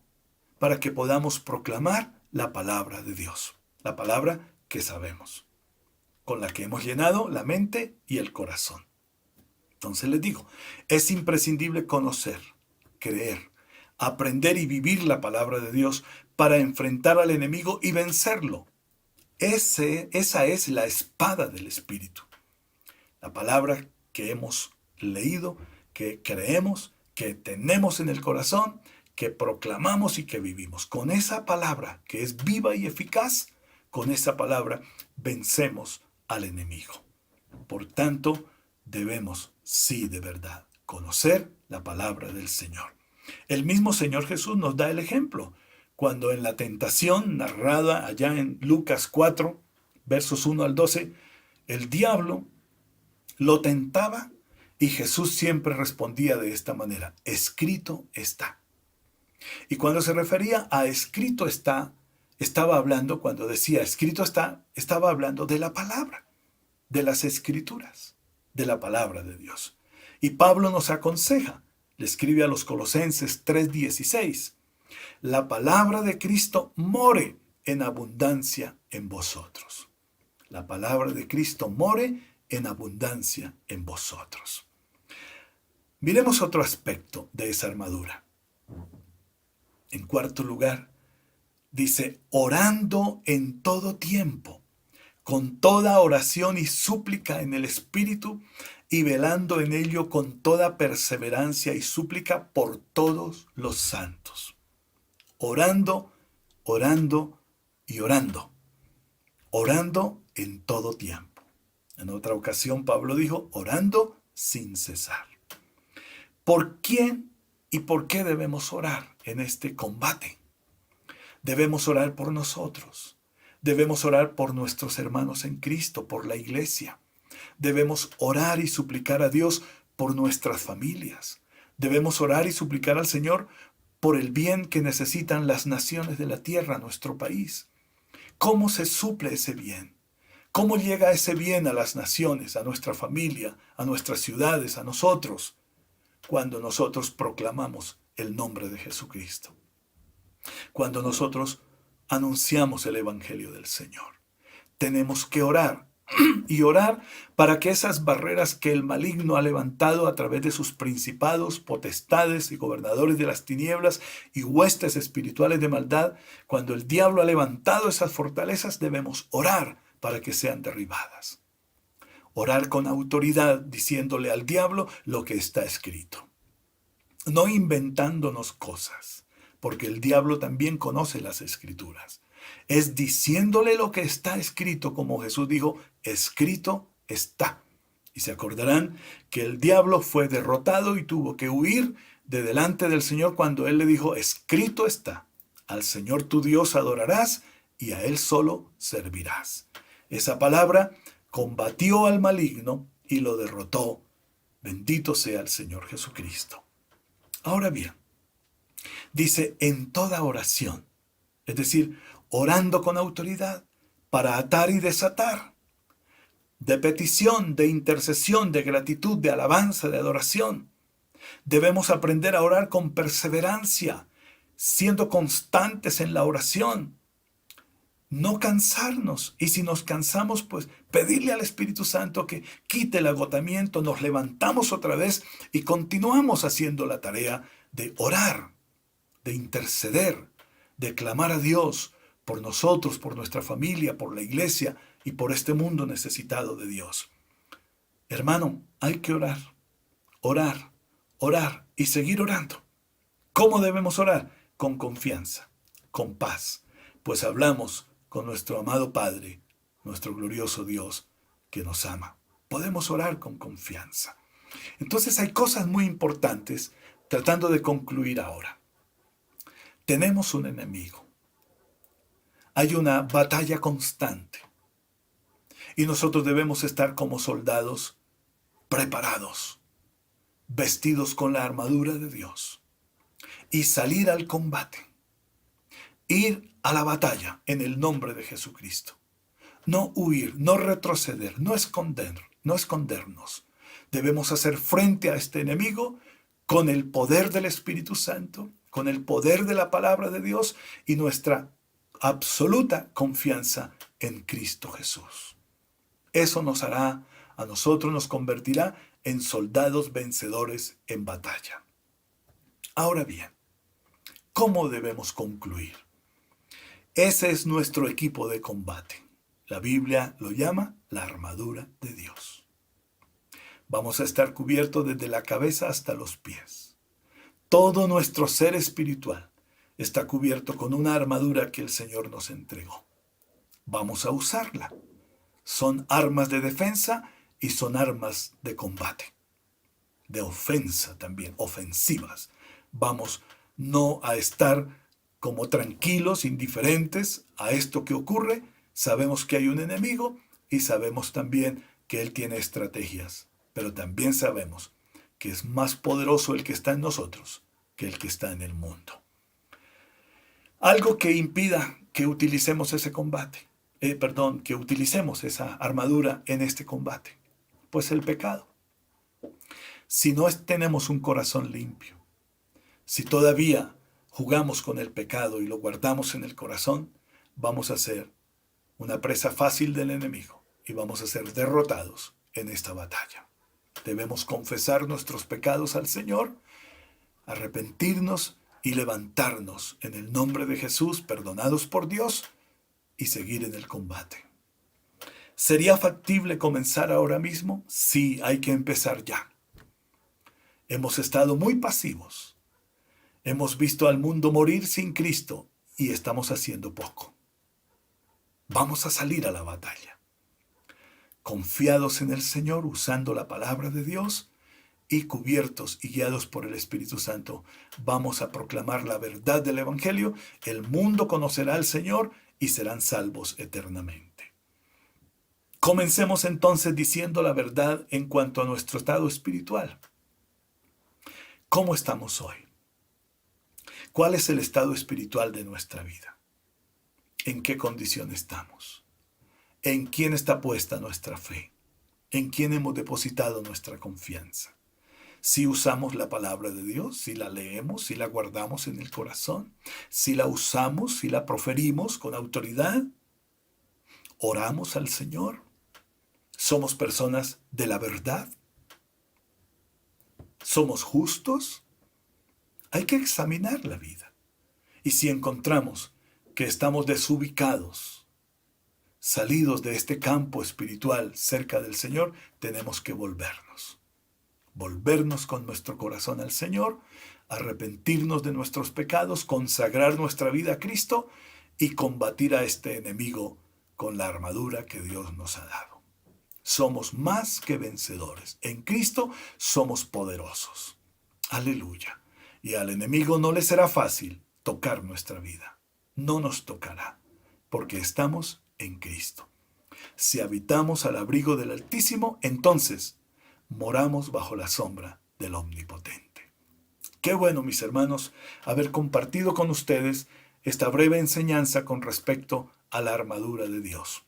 para que podamos proclamar la palabra de Dios, la palabra que sabemos, con la que hemos llenado la mente y el corazón. Entonces les digo, es imprescindible conocer, creer, aprender y vivir la palabra de Dios para enfrentar al enemigo y vencerlo. Esa es la espada del Espíritu. La palabra que hemos leído, que creemos, que tenemos en el corazón, que proclamamos y que vivimos. Con esa palabra que es viva y eficaz, con esa palabra vencemos al enemigo. Por tanto, debemos, sí, de verdad, conocer la palabra del Señor. El mismo Señor Jesús nos da el ejemplo cuando en la tentación narrada allá en Lucas 4, versos 1 al 12, el diablo lo tentaba y Jesús siempre respondía de esta manera: escrito está. Y cuando se refería a escrito está, estaba hablando, cuando decía escrito está, estaba hablando de la palabra, de las escrituras, de la palabra de Dios. Y Pablo nos aconseja, le escribe a los Colosenses 3:16, la palabra de Cristo more en abundancia en vosotros. La palabra de Cristo more en abundancia en vosotros. Miremos otro aspecto de esa armadura. En cuarto lugar, dice, orando en todo tiempo, con toda oración y súplica en el Espíritu, y velando en ello con toda perseverancia y súplica por todos los santos. Orando, orando y orando. Orando en todo tiempo. En otra ocasión Pablo dijo, orando sin cesar. ¿Por quién ¿Y por qué debemos orar en este combate? Debemos orar por nosotros. Debemos orar por nuestros hermanos en Cristo, por la iglesia. Debemos orar y suplicar a Dios por nuestras familias. Debemos orar y suplicar al Señor por el bien que necesitan las naciones de la tierra, nuestro país. ¿Cómo se suple ese bien? ¿Cómo llega ese bien a las naciones, a nuestra familia, a nuestras ciudades, a nosotros? Cuando nosotros proclamamos el nombre de Jesucristo. Cuando nosotros anunciamos el Evangelio del Señor. Tenemos que orar y orar para que esas barreras que el maligno ha levantado a través de sus principados, potestades y gobernadores de las tinieblas y huestes espirituales de maldad, cuando el diablo ha levantado esas fortalezas, debemos orar para que sean derribadas. Orar con autoridad, diciéndole al diablo lo que está escrito. No inventándonos cosas, porque el diablo también conoce las escrituras. Es diciéndole lo que está escrito, como Jesús dijo, escrito está. Y se acordarán que el diablo fue derrotado y tuvo que huir de delante del Señor cuando Él le dijo, escrito está, al Señor tu Dios adorarás y a Él solo servirás. Esa palabra combatió al maligno y lo derrotó. Bendito sea el Señor Jesucristo. Ahora bien, dice en toda oración, es decir, orando con autoridad para atar y desatar, de petición, de intercesión, de gratitud, de alabanza, de adoración. Debemos aprender a orar con perseverancia, siendo constantes en la oración. No cansarnos. Y si nos cansamos, pues pedirle al Espíritu Santo que quite el agotamiento, nos levantamos otra vez y continuamos haciendo la tarea de orar, de interceder, de clamar a Dios por nosotros, por nuestra familia, por la iglesia y por este mundo necesitado de Dios. Hermano, hay que orar, orar, orar y seguir orando. ¿Cómo debemos orar? Con confianza, con paz, pues hablamos con nuestro amado Padre, nuestro glorioso Dios que nos ama. Podemos orar con confianza. Entonces hay cosas muy importantes tratando de concluir ahora. Tenemos un enemigo. Hay una batalla constante. Y nosotros debemos estar como soldados preparados, vestidos con la armadura de Dios. Y salir al combate. Ir a la batalla en el nombre de Jesucristo. No huir, no retroceder, no escondernos. Debemos hacer frente a este enemigo con el poder del Espíritu Santo, con el poder de la palabra de Dios y nuestra absoluta confianza en Cristo Jesús. Eso nos hará, a nosotros nos convertirá en soldados vencedores en batalla. Ahora bien, ¿cómo debemos concluir? Ese es nuestro equipo de combate. La Biblia lo llama la armadura de Dios. Vamos a estar cubiertos desde la cabeza hasta los pies. Todo nuestro ser espiritual está cubierto con una armadura que el Señor nos entregó. Vamos a usarla. Son armas de defensa y son armas de combate. De ofensa también, ofensivas. Vamos no a estar como tranquilos, indiferentes a esto que ocurre. Sabemos que hay un enemigo y sabemos también que él tiene estrategias. Pero también sabemos que es más poderoso el que está en nosotros que el que está en el mundo. Algo que impida que utilicemos ese combate, que utilicemos esa armadura en este combate, pues el pecado. Si no tenemos un corazón limpio, si todavía jugamos con el pecado y lo guardamos en el corazón, vamos a ser una presa fácil del enemigo y vamos a ser derrotados en esta batalla. Debemos confesar nuestros pecados al Señor, arrepentirnos y levantarnos en el nombre de Jesús, perdonados por Dios, y seguir en el combate. ¿Sería factible comenzar ahora mismo? Sí, hay que empezar ya. Hemos estado muy pasivos. Hemos visto al mundo morir sin Cristo y estamos haciendo poco. Vamos a salir a la batalla. Confiados en el Señor, usando la palabra de Dios y cubiertos y guiados por el Espíritu Santo, vamos a proclamar la verdad del Evangelio. El mundo conocerá al Señor y serán salvos eternamente. Comencemos entonces diciendo la verdad en cuanto a nuestro estado espiritual. ¿Cómo estamos hoy? ¿Cuál es el estado espiritual de nuestra vida? ¿En qué condición estamos? ¿En quién está puesta nuestra fe? ¿En quién hemos depositado nuestra confianza? Si usamos la palabra de Dios, si la leemos, si la guardamos en el corazón, si la usamos, si la proferimos con autoridad, oramos al Señor, somos personas de la verdad, somos justos. Hay que examinar la vida. Y si encontramos que estamos desubicados, salidos de este campo espiritual cerca del Señor, tenemos que volvernos. Volvernos con nuestro corazón al Señor, arrepentirnos de nuestros pecados, consagrar nuestra vida a Cristo y combatir a este enemigo con la armadura que Dios nos ha dado. Somos más que vencedores. En Cristo somos poderosos. Aleluya. Y al enemigo no le será fácil tocar nuestra vida. No nos tocará, porque estamos en Cristo. Si habitamos al abrigo del Altísimo, entonces moramos bajo la sombra del Omnipotente. Qué bueno, mis hermanos, haber compartido con ustedes esta breve enseñanza con respecto a la armadura de Dios.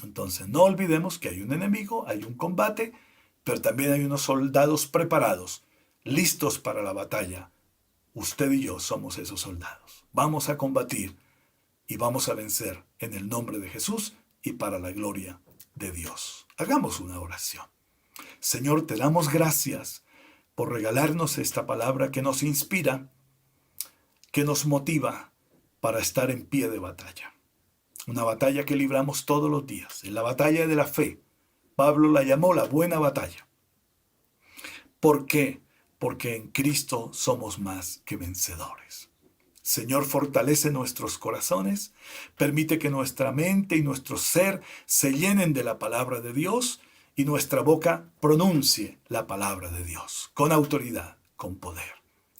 Entonces, no olvidemos que hay un enemigo, hay un combate, pero también hay unos soldados preparados, listos para la batalla. Usted y yo somos esos soldados. Vamos a combatir y vamos a vencer en el nombre de Jesús y para la gloria de Dios. Hagamos una oración. Señor, te damos gracias por regalarnos esta palabra que nos inspira, que nos motiva para estar en pie de batalla. Una batalla que libramos todos los días, en la batalla de la fe. Pablo la llamó la buena batalla. ¿Por qué? Porque en Cristo somos más que vencedores. Señor, fortalece nuestros corazones, permite que nuestra mente y nuestro ser se llenen de la palabra de Dios y nuestra boca pronuncie la palabra de Dios con autoridad, con poder.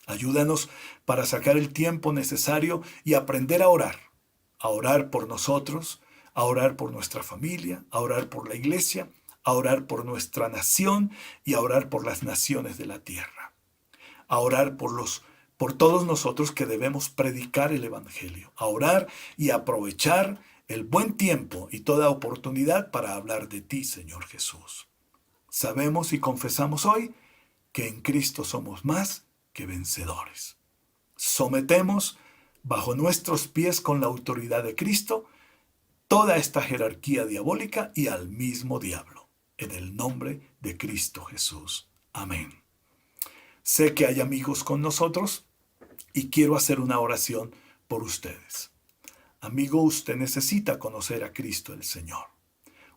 Ayúdanos para sacar el tiempo necesario y aprender a orar por nosotros, a orar por nuestra familia, a orar por la iglesia, a orar por nuestra nación y a orar por las naciones de la tierra. A orar por todos nosotros que debemos predicar el Evangelio. A orar y aprovechar el buen tiempo y toda oportunidad para hablar de ti, Señor Jesús. Sabemos y confesamos hoy que en Cristo somos más que vencedores. Sometemos bajo nuestros pies con la autoridad de Cristo toda esta jerarquía diabólica y al mismo diablo. En el nombre de Cristo Jesús. Amén. Sé que hay amigos con nosotros y quiero hacer una oración por ustedes. Amigo, usted necesita conocer a Cristo el Señor.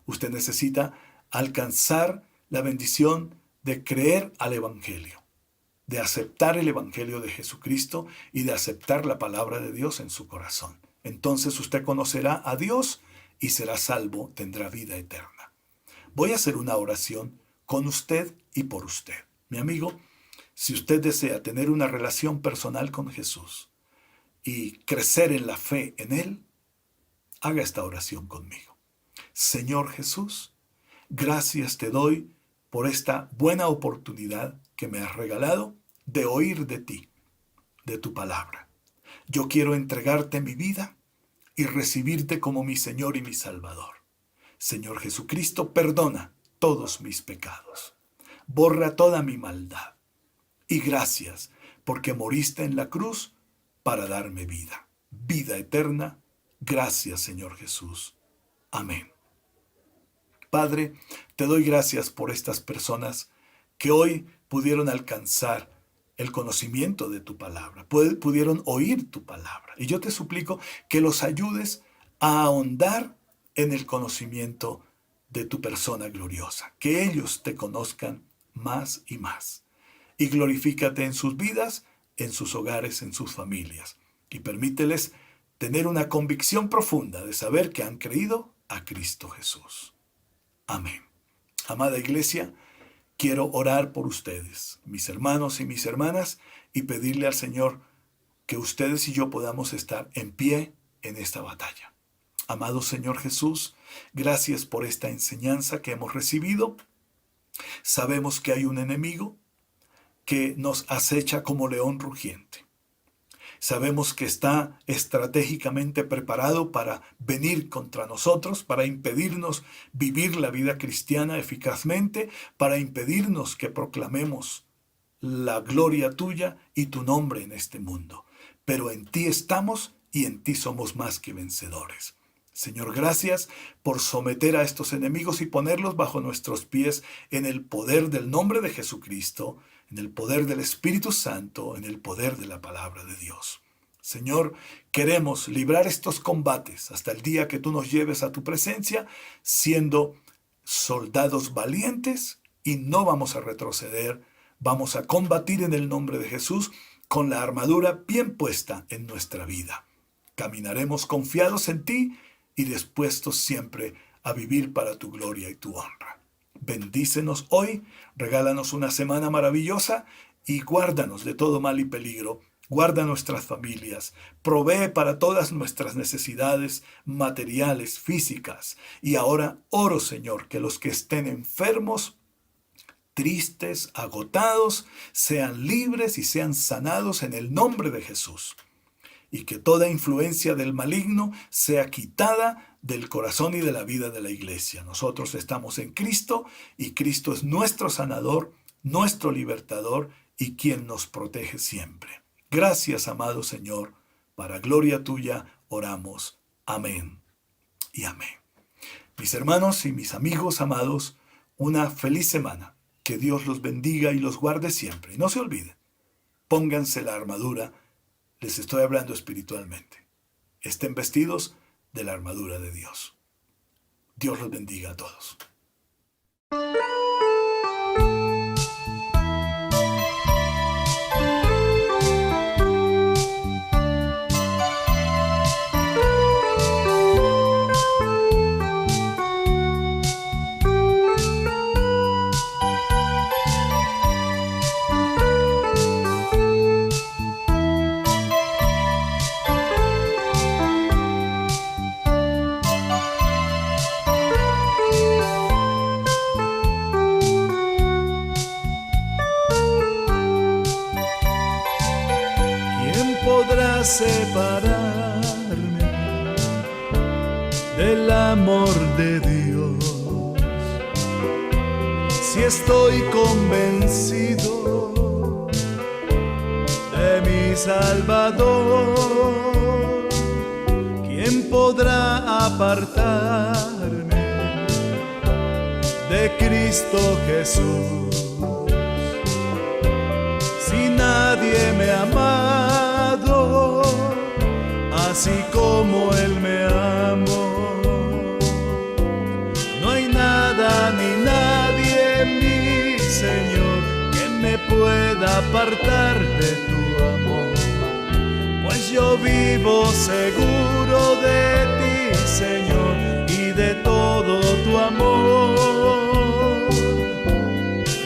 Usted necesita alcanzar la bendición de creer al Evangelio, de aceptar el Evangelio de Jesucristo y de aceptar la palabra de Dios en su corazón. Entonces usted conocerá a Dios y será salvo, tendrá vida eterna. Voy a hacer una oración con usted y por usted. Mi amigo, si usted desea tener una relación personal con Jesús y crecer en la fe en Él, haga esta oración conmigo. Señor Jesús, gracias te doy por esta buena oportunidad que me has regalado de oír de ti, de tu palabra. Yo quiero entregarte mi vida y recibirte como mi Señor y mi Salvador. Señor Jesucristo, perdona todos mis pecados. Borra toda mi maldad. Y gracias porque moriste en la cruz para darme vida. Vida eterna. Gracias, Señor Jesús. Amén. Padre, te doy gracias por estas personas que hoy pudieron alcanzar el conocimiento de tu palabra, pudieron oír tu palabra. Y yo te suplico que los ayudes a ahondar en el conocimiento de tu persona gloriosa, que ellos te conozcan más y más. Y glorifícate en sus vidas, en sus hogares, en sus familias. Y permíteles tener una convicción profunda de saber que han creído a Cristo Jesús. Amén. Amada iglesia, quiero orar por ustedes, mis hermanos y mis hermanas, y pedirle al Señor que ustedes y yo podamos estar en pie en esta batalla. Amado Señor Jesús, gracias por esta enseñanza que hemos recibido. Sabemos que hay un enemigo que nos acecha como león rugiente. Sabemos que está estratégicamente preparado para venir contra nosotros, para impedirnos vivir la vida cristiana eficazmente, para impedirnos que proclamemos la gloria tuya y tu nombre en este mundo. Pero en ti estamos y en ti somos más que vencedores. Señor, gracias por someter a estos enemigos y ponerlos bajo nuestros pies en el poder del nombre de Jesucristo, en el poder del Espíritu Santo, en el poder de la palabra de Dios. Señor, queremos librar estos combates hasta el día que tú nos lleves a tu presencia, siendo soldados valientes, y no vamos a retroceder. Vamos a combatir en el nombre de Jesús con la armadura bien puesta en nuestra vida. Caminaremos confiados en ti y dispuestos siempre a vivir para tu gloria y tu honra. Bendícenos hoy, regálanos una semana maravillosa y guárdanos de todo mal y peligro. Guarda nuestras familias, provee para todas nuestras necesidades materiales, físicas. Y ahora oro, Señor, que los que estén enfermos, tristes, agotados, sean libres y sean sanados en el nombre de Jesús. Y que toda influencia del maligno sea quitada del corazón y de la vida de la iglesia. Nosotros estamos en Cristo y Cristo es nuestro sanador, nuestro libertador y quien nos protege siempre. Gracias, amado Señor, para gloria tuya oramos. Amén y amén. Mis hermanos y mis amigos amados, una feliz semana. Que Dios los bendiga y los guarde siempre. Y no se olviden, pónganse la armadura. Les estoy hablando espiritualmente. Estén vestidos de la armadura de Dios. Dios los bendiga a todos. Separarme del amor de Dios, si estoy convencido de mi Salvador. ¿Quién podrá apartarme de Cristo Jesús? Si nadie me ha amado así como Él me amó, no hay nada ni nadie, mi Señor, que me pueda apartar de tu amor, pues yo vivo seguro de ti, Señor, y de todo tu amor.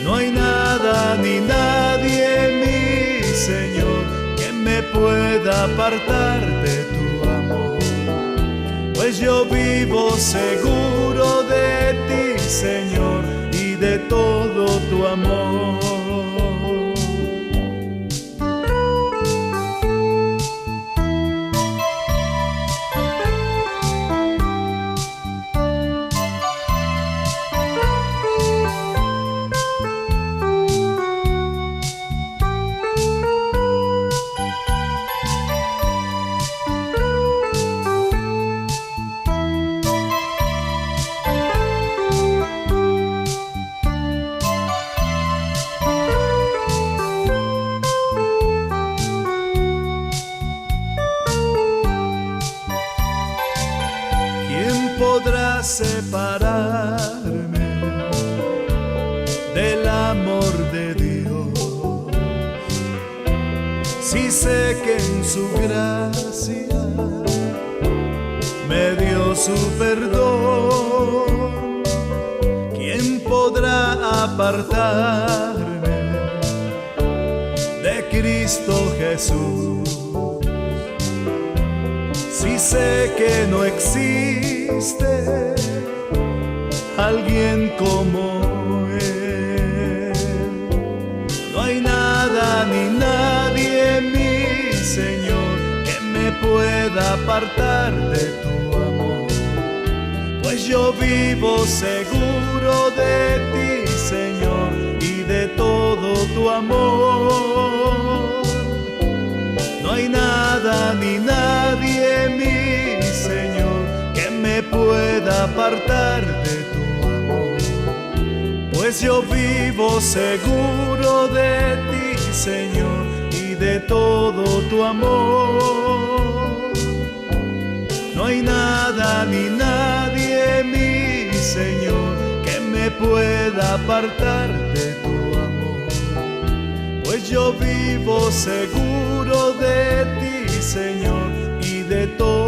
No hay nada ni nadie, mi Señor, que me pueda apartar de tu amor, pues yo vivo seguro de ti, Señor, y de todo tu amor. Separarme del amor de Dios, si sé que en su gracia me dio su perdón. ¿Quién podrá apartarme de Cristo Jesús. Si sé que no existe alguien como Él, no hay nada ni nadie, mi Señor, que me pueda apartar de tu amor, pues yo vivo seguro de ti, Señor, y de todo tu amor. No hay nada ni nadie, mi Señor, que me pueda apartar de tu amor, pues yo vivo seguro de ti, Señor, y de todo tu amor. No hay nada ni nadie, mi Señor, que me pueda apartar de tu amor, pues yo vivo seguro de ti, Señor, y de todo